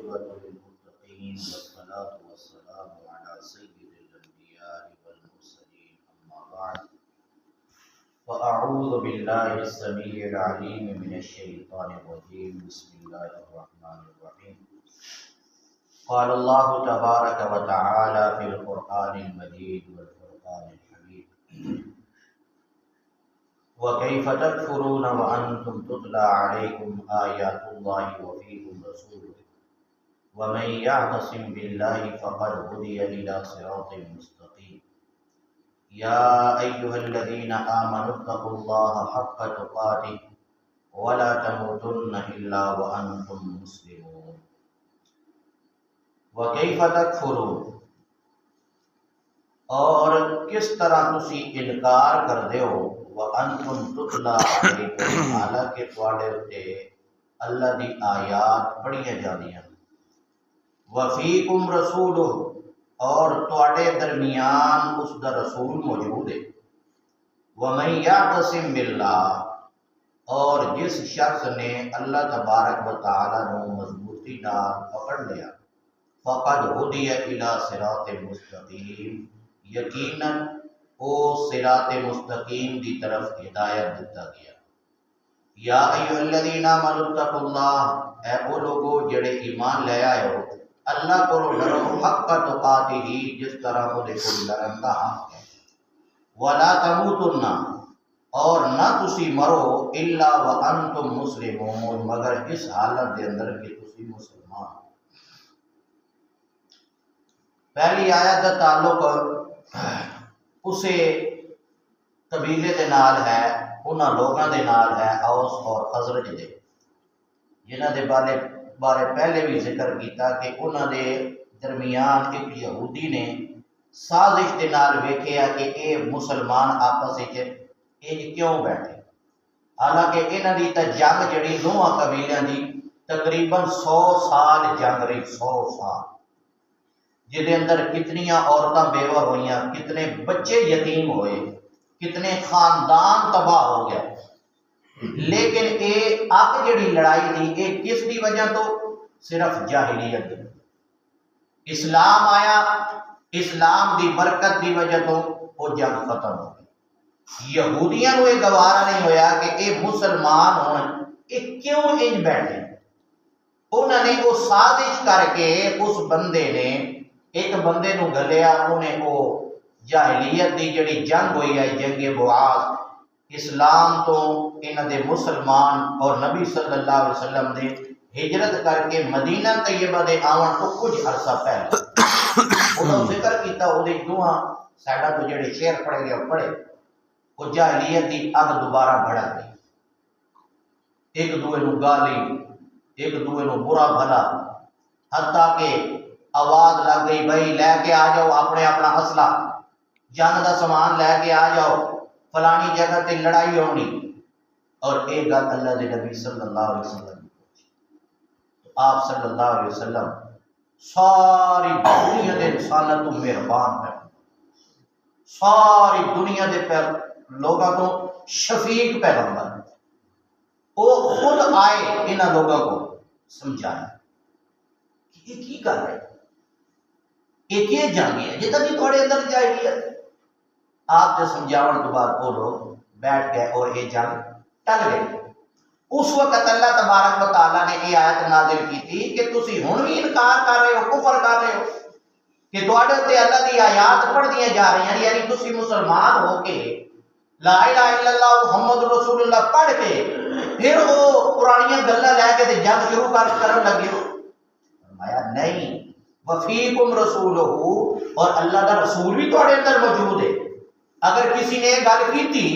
والعاقبة للمتقين والصلاة والسلام على سيد الأنبياء والمرسلين أما بعد فأعوذ بالله السميع العليم من الشيطان الرجيم بسم الله الرحمن الرحيم قال الله تبارك وتعالى في القرآن المجيد والفرقان الحميد وكيف تكفرون وأنتم تتلى عليكم آيات الله وفيكم رسوله ومن يعتصم بالله فقد هدي إلى صراط مستقيم يا أيها الذين آمنوا اتقوا الله حق تقاته ولا تموتن إلا وأنتم مسلمون وكيف تكفرون اور کس طرح تسی انکار کر دیو وَأَنْتُمْ تُتْلَى عَلَيْكُمْ حالانکہ تواڈے اُتے اللہ دی آیات پڑھیاں جاندیاں وَفِيكُمْ رَسُولُهُ اور تواڈے درمیان اس دا رسول موجود ہے وَمَنْ يَعْتَصِمْ بِاللَّهِ اور جس شخص نے اللہ تبارک و تعالی نو مضبوطی نال پکڑ لیا فَقَدْ هُدِيَ إِلَى صِرَاطٍ مُسْتَقِيمٍ یقیناً او صراط مستقیم دی طرف ہدایت دیتا گیا یا ایھا الذین آمنوا اتقوا اللہ اے وہ لوگو جڑے ایمان لے آئے ہو اللہ کو ڈرو حق تقاتہ جس طرح وہ کو ڈرن دا حق ہے ولا تموتن اور نہ تسی مرو الا وانتم مسلمون مگر اس حالت دے اندر کہ تسی مسلمان ہو۔ پہلی آیت دا تعلق اسے قبیلے دے نال ہے انہاں لوگاں دے نال ہے اوس اور خزرج دے جنہاں دے بارے پہلے بھی ذکر کیتا کہ انہاں دے درمیان ایک یہودی نے سازش دے نال ویکھیا کہ اے مسلمان آپس وچ کیوں بیٹھے حالانکہ انہاں دی تے جنگ جڑی دوواں قبیلیاں دی تقریباً 100 سال جنگ رہی 100 سال جہدے اندر کتنیاں عورتاں بیوہ ہوئیاں کتنے بچے یتیم ہوئے کتنے خاندان تباہ ہو گئے لیکن اے اب جڑی لڑائی تھی اے کس دی وجہ تو صرف جاہلیت دی اسلام آیا اسلام دی برکت دی وجہ تو وہ جنگ ختم ہو گئی یہودیاں نو یہ گوارا نہیں ہویا کہ اے مسلمان ہون اے کیوں انج بیٹھے انہوں نے وہ سازش کر کے اس بندے نے ایک بندے نو گلیا انہیں وہ جاہلیت دی جڑی جنگ ہوئی ہے جنگ بعاث اسلام تو انہاں دے مسلمان اور نبی صلی اللہ علیہ وسلم دے ہجرت کر کے مدینہ طیبہ دے آون تو کچھ عرصہ پہلے انہوں ذکر کیتا وہ دے دوہاں سائڈاں تو جڑے شعر پڑھے گئے پڑھے وہ جاہلیت دی اگ دوبارہ بڑھا گئی ایک دوے نو گالی ایک دوے نو برا بھلا حتیٰ کہ آواز لگ گئی بھائی لے کے آ جاؤ اپنے اپنا اسلحہ جنگ دا سامان لے کے آ جاؤ فلانی جگہ تے لڑائی ہونی اور ایک گل اللہ دے نبی صلی اللہ علیہ وسلم تو آپ صلی اللہ علیہ وسلم ساری دنیا دے انسانوں تو مہربان ہے ساری دنیا دے پر لوگاں تو شفیق پیغمبر وہ خود آئے انہاں لوگوں کو سمجھایا کہ یہ کی کر رہے ایک یہ جنگ ہے جتنا بھی تھوڑے اندر جاہلیت آپ جو سمجھاون تو بعد وہ لوگ بیٹھ گئے اور یہ جنگ ٹل گئی اس وقت اللہ تبارک و تعالیٰ نے یہ آیت نازل کی تھی کہ تسی ہن بھی انکار کر رہے ہو کفر کر رہے ہو کہ تواڈے تے اللہ دی آیات پڑھ دیاں جا رہی ہیں یعنی تسی مسلمان ہو کے لا الہ الا اللہ محمد رسول اللہ پڑھ کے پھر وہ پرانیاں گلاں لے کے تے جنگ شروع کرن لگے ہو فرمایا نہیں وفیکم رسولہ اور اللہ دا رسول بھی تواڈے اندر موجود ہے اگر کسی نے گل کیتی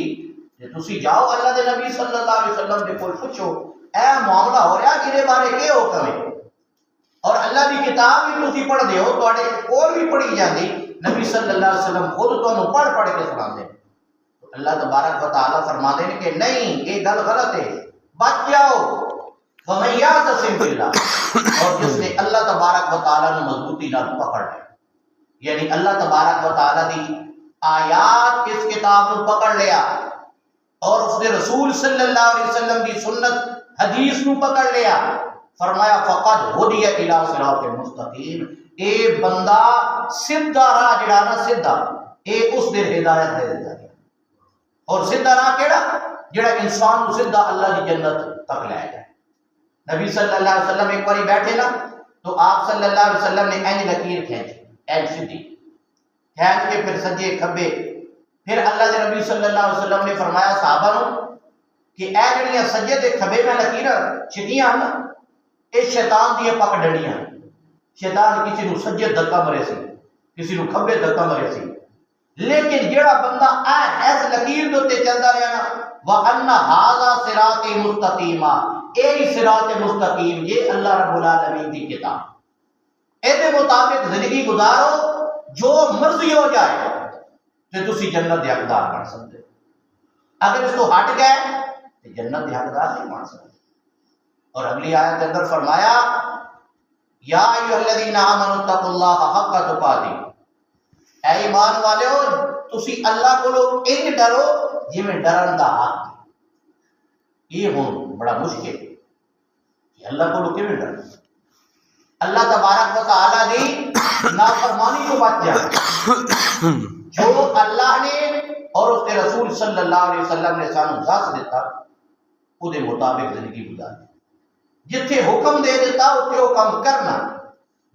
تے تسی جاؤ اللہ دے نبی صلی اللہ علیہ وسلم دے کول پوچھو اے معاملہ ہو رہا جہدے بارے کیا حکم ہے اور اللہ دی کتاب بھی تسی پڑھ دے ہو تواڈے کول بھی پڑھی جاندی نبی صلی اللہ علیہ وسلم خود تانوں پڑھ کے سناندے اللہ تبارک و تعالی فرماتے ہیں کہ نہیں یہ گل غلط ہے بچ جاؤ وَمَن يَعْتَصِمْ بِاللَّهِ اور جس نے اللہ تبارک و تعالیٰ نے مضبوطی نال پکڑ لیا یعنی اللہ تبارک و تعالیٰ دی آیات اس کتاب کو پکڑ لیا اور اس نے رسول صلی اللہ علیہ وسلم کی سنت حدیث کو پکڑ لیا فرمایا فقد ہدی الی صراط مستقیم، اے بندہ سیدھا راہ جڑا نا سیدھا اے اس دے ہدایت دے دیتا ہے۔ اور سیدھا راہ کیڑا؟ جڑا انسان کو سیدھا اللہ کی جنت تک لے جائے۔ نبی صلی اللہ علیہ وسلم ایک باری بیٹھے نا تو آپ صلی اللہ علیہ وسلم نے اینج لکیر کھینچی، اینج سیدھی کھینچ کے پھر سجے کھبے، پھر اللہ کے نبی صلی اللہ علیہ وسلم نے فرمایا صحابہ نو کہ اے جڑیاں سجے تے کھبے میں لکیراں چٹیاں نا اے شیطان دی پک ڈنڈیاں، شیطان کسی نو سجے دھکا مرے سی، کسی نو کھبے دھکا مرے سی، لیکن جڑا بندہ ایس لکیر دے تے چلدا رہیا نا وَأَنَّ هَذَا صِرَاطِ مُسْتَقِيمًا، اے صراط مستقیم یہ اللہ رب العالمین کی کتاب، اے مطابق زندگی گزارو، جو مرضی ہو جائے تو تسی جنت دے حقدار بن سکتے، اگر اس کو ہٹ گئے تو جنت دے حقدار نہیں بن سکتے۔ اور اگلی آیت کے اندر فرمایا یا ایھا الذین آمنوا اتقوا اللہ حق تقاتہ، اے ایمان والو تسی اللہ کو انج ڈرو جی میں ڈرن دا حق۔ یہ ہوں بڑا مشکل کہ اللہ کو کیوں ڈر، اللہ تبارک و تعالی دی نافرمانی کو بچ جائے۔ جو اللہ نے اور اس کے رسول صلی اللہ علیہ وسلم نے سانو دس دیتا وہ دے مطابق زندگی گزارنی، جتھے حکم دے دیتا اتنے حکم کرنا،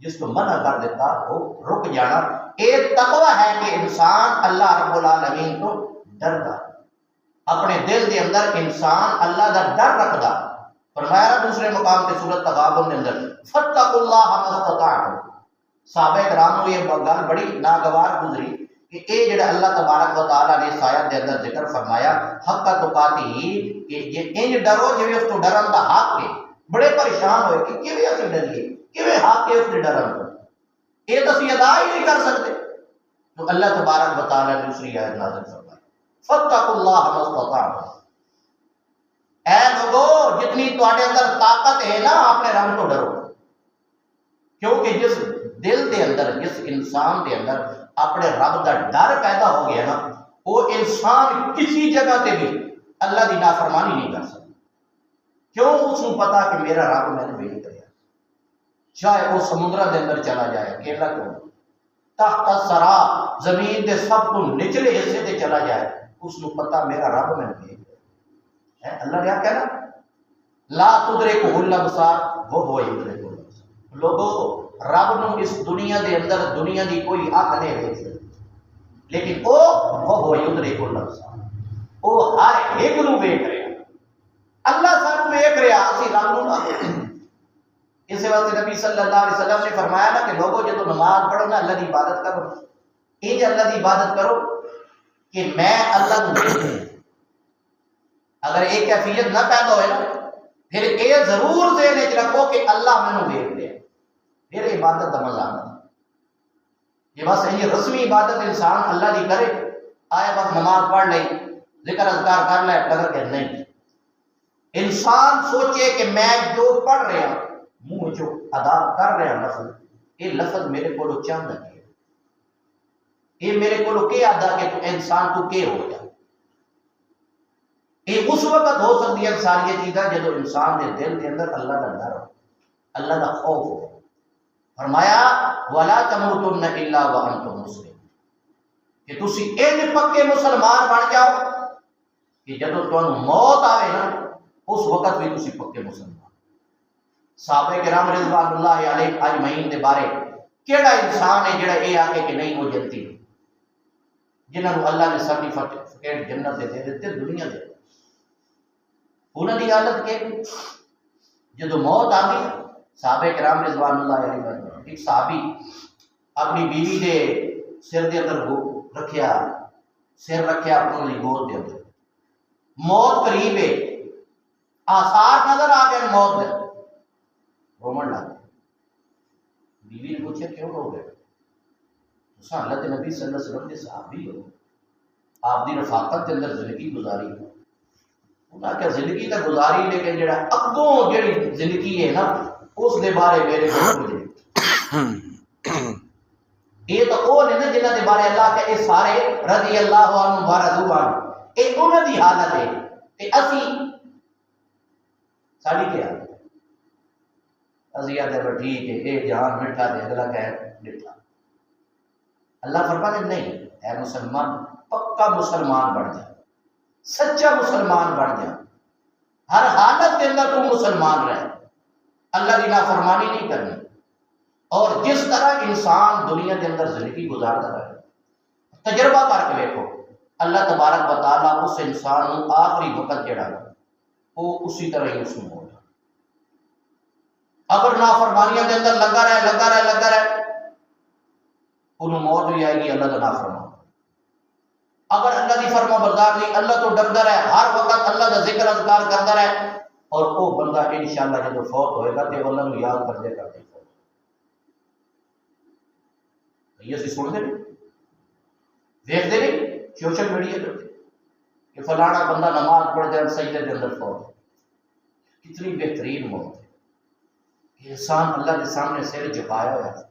جس کو منع کر دیتا وہ رک جانا۔ ایک تقوی ہے کہ انسان اللہ رب العالمین کو ڈرتا، اپنے دل دے اندر انسان اللہ کا ڈر رکھتا۔ فرمایا دوسرے مقام کے سورۃ تغابن کے اندر فاتقوا اللہ ما استطعتم، صحابہ کرام کو یہ گل بڑی ناگوار گزری کہ اے جڑا اللہ تبارک و تعالیٰ نے اس آیت کے اندر ذکر فرمایا حق تقاتہ کہ یہ انج ڈرو جویں اس کو ڈرن دا حق ہے، بڑے پریشان ہوئے کہ کیویں اسی ڈریے، کیویں حق ہے اس نے ڈرن دا، یہ تو اسی ادا ہی نہیں کر سکتے۔ تو اللہ تبارک و تعالیٰ نے دوسری آیت نازل فرمائی فاتقوا اللہ ما استطعتم، اے لوگو جتنی تواڈے اندر طاقت ہے نا اپنے رب کو ڈرو، کیونکہ جس دل دے اندر جس انسان دے اندر اپنے رب دا ڈر پیدا ہو گیا نا وہ انسان کسی جگہ تے بھی اللہ دی نافرمانی نہیں کر سکتا، کیوں؟ اس کو پتا کہ میرا رب میں نے ویٹ کریا، چاہے وہ سمندر دے اندر چلا جائے اکیلا کیوں، تحت الثرا زمین دے سب کو نچلے حصے تے چلا جائے، اس کو پتا میرا رب میں نے ویٹ کریا۔ اللہ نے کیا کہنا لا تدرکہ الابصار وہو یدرک الابصار، لوگوں رب نو اس دنیا دے اندر دنیا دی کوئی اکھ نہیں ویکھ سکتی، لیکن وہ یدرک الابصار، وہ ہر ایک نو ویکھ رہا، اللہ سانو ویکھ رہا، اسی رب نو نہ۔ اس واسطے نبی صلی اللہ علیہ وسلم نے فرمایا نا کہ لوگوں جب نماز پڑھو نا اللہ کی عبادت کرو، انج اللہ کی عبادت کرو کہ میں اللہ کو دیکھ رہا۔ اگر ایک کیفیت نہ پیدا ہوئے نا پھر یہ ضرور ذہن وچ رکھو کہ اللہ مینوں دیکھ رہا، پھر عبادت کا مزہ آتا۔ یہ بس یہ رسمی عبادت انسان اللہ کی کرے، آیا بس نماز پڑھ لے ذکر اذکار کر لے ٹگر کے نہیں، انسان سوچے کہ میں جو پڑھ رہا منہ جو ادا کر رہا لفظ، یہ لفظ میرے کو چاہتا ہے، یہ میرے کو کیا ادا کہ تو انسان تو کیا ہو جائے۔ یہ اس وقت ہو سکتی ہے ساری چیزیں جب انسان کے دل کے اندر اللہ کا ڈر ہو، اللہ کا خوف ہو۔ فرمایا وَلَا تَمُوتُنَّ إِلَّا وَأَنْتُمْ مُسْلِمُونَ، کہ تسی ان پکے مسلمان بن جاؤ کہ جب تمہیں موت آئے نا اس وقت بھی تسی پکے مسلمان۔ صحابہ کرام رضوان اللہ علیہ اجمعین دے بارے کیڑا انسان ہے جڑا یہ آکے کہ نہیں وہ جنتی، جنہوں نے اللہ نے سرٹیفکیٹ جنت دے دیتے دنیا دے، انہوں نے حالت کے جدو موت آتی صحابہ کرام رضوان اللہ علیہ، ایک صحابی اپنی بیوی دے سر دے اندر رکھیا، سر رکھیا اپنی گود دے اندر، موت قریب ہے، آثار نظر آ گئے موت دے، رومن لگ گئے۔ بیوی نے پوچھا کیوں رو گئے؟ تو اللہ کے نبی صلی اللہ علیہ وسلم کے صحابی ہو، آپ دی رفاقت کے اندر زندگی گزاری، انہاں کہ زندگی تو گزاری لیکن جڑا اگوں جڑی زندگی ہے نا اس دے بارے میرے کو مجھے یہ تو وہ نہیں نا جنہاں دے بارے اللہ کہ یہ سارے رضی اللہ عنہ ورضوا عنہ، یہ انہاں دی حالت ہے کہ اسی ساری کیا حالت ہے؟ ازیا دے ٹھیک ہے اے جہان مٹھا دے اگلا کہ مٹھا. اللہ فرماتے نہیں اے مسلمان پکا مسلمان بن جا, سچا مسلمان بن جا, ہر حالت کے اندر تم مسلمان رہے, اللہ کی نافرمانی نہیں کرنی. اور جس طرح انسان دنیا کے اندر زندگی گزارتا رہے, تجربہ کر کے دیکھو, اللہ تبارک و تعالیٰ اس انسان کو آخری وقت جڑا وہ اسی طرح ہی اس میں ہوگا. اگر نافرمانیاں کے اندر لگا رہے انہوں موت بھی آئے گی اللہ کا نافرمان. اگر اللہ کی فرما بردار نہیں, اللہ تو ڈرتا رہے, ہر وقت اللہ کا ذکر اذکار کرتا رہے, اور وہ بندہ انشاءاللہ جب فوت ہوئے گا تو اللہ کو یاد کرتے فوت. یہ اسی سنتے نہیں, دیکھتے نہیں سوشل میڈیا کرتے کہ فلانا بندہ نماز پڑھتے ہیں سجدے کے اندر فوت. کتنی بہترین موت ہے کہ انسان اللہ کے سامنے سر جھکایا ہوا ہے,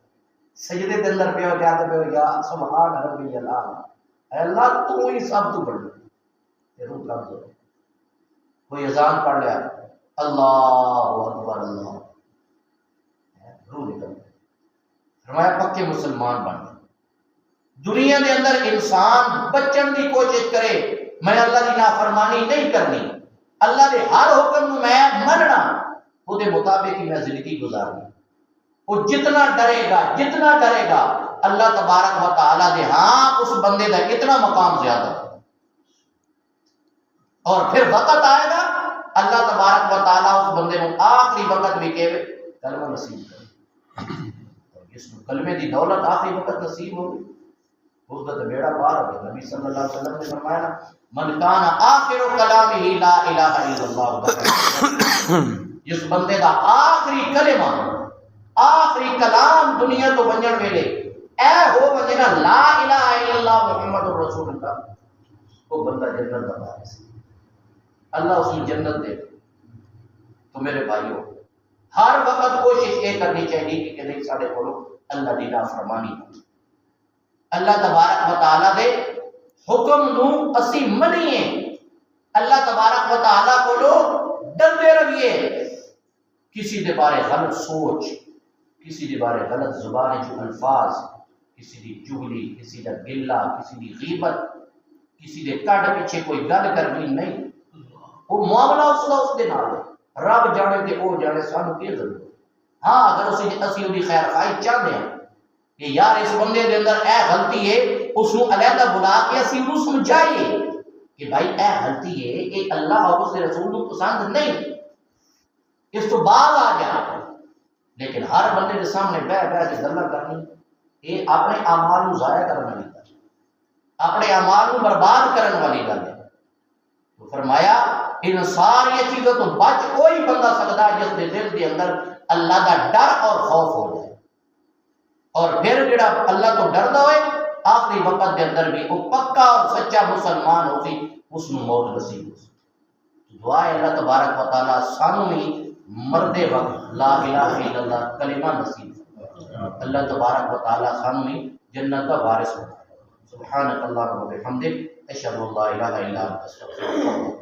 سجدے کے اندر پہ ہو جاتے پہ ہو, یا سبحان ربی اللہ, اے اللہ تو ہی سب تو بڑھ گئی, روح قبض ہو. کوئی اذان پڑھ لیا اللہ اکبر اللہ, روح نکل گئی. فرمایا پکے مسلمان بن گئے. دنیا کے اندر انسان بچن کی کوشش کرے, میں اللہ کی نافرمانی نہیں کرنی, اللہ کے ہر حکم میں مننا, وہ دے مطابق ہی میں زندگی گزارنی. وہ جتنا ڈرے گا اللہ تبارک و تعالیٰ دے ہاں اس بندے کا اتنا مقام زیادہ. اور پھر وقت آئے گا اللہ تبارک و تعالیٰ اس بندے کو آخری وقت بھی کہے کلمہ نصیب کرے, اور جس کو کلمے کی دولت آخری وقت نصیب ہوگی اس کا تو بیڑا پار ہو گیا. نبی صلی اللہ علیہ وسلم نے فرمایا نا, من کان آخر کلامہ لا الہ الا اللہ, جس بندے کا آخری کلمہ آخری کلام دنیا تو بنجن ویلے اے ہو بندے نا لا الہ الا اللہ محمد رسول اللہ, وہ بندہ جنت کا وارث ہے, اللہ اس کو جنت دے. تو میرے بھائیوں ہر وقت کوشش یہ کرنی چاہیے کہ نہیں سارے کو اللہ دی نافرمانی, اللہ تبارک و تعالیٰ دے حکم نو اسی منیے, اللہ تبارک و تعالیٰ کو لوگ ڈرتے رہیے. کسی دے بارے غلط سوچ, کسی دے بارے غلط زبان جو الفاظ, کسی دی چغلی, کسی دا گلہ, کسی دی غیبت, کسی دے کڈ پیچھے کوئی گل کرنی نہیں. وہ معاملہ اس کا اس دے نال ہے, رب جانے تے او جانے, سانو کی ضرورت. ہاں اگر اسی دی خیر خواہی چاہتے ہیں کہ یار اس بندے دے اندر اے غلطی ہے, اس کو علیحدہ بلا کے اسی انہوں سمجھائیے کہ بھائی اے غلطی ہے, کہ اللہ اور اس کے رسول کو پسند نہیں, اس تو بعد آ جا. لیکن ہر بندے کے سامنے بہ کے گلاں کرنی, یہ اپنے اعمال کو ضائع کرنے والی گل, اپنے اعمال کو برباد کرنے والی گل ہے. تو فرمایا ان ساری چیزوں تو بچ کوئی بندہ سکتا ہے جس کے دل کے اندر اللہ کا ڈر اور خوف ہو جائے, اور پھر جڑا اللہ تو ڈردا ہوئے آخری وقت کے اندر بھی وہ پکا اور سچا مسلمان ہو سی, اس کو موت نصیب ہو سی. دعا ہے اللہ تبارک و تعالیٰ سانو بھی مردے وقت لا الہ الا اللہ کلمہ نصیب, اللہ تبارک و تعالیٰ سانو بھی جنت کا وارث ہو. سبحانک اللہم و بحمدک اشہد ان لا الہ الا انت استغفرک.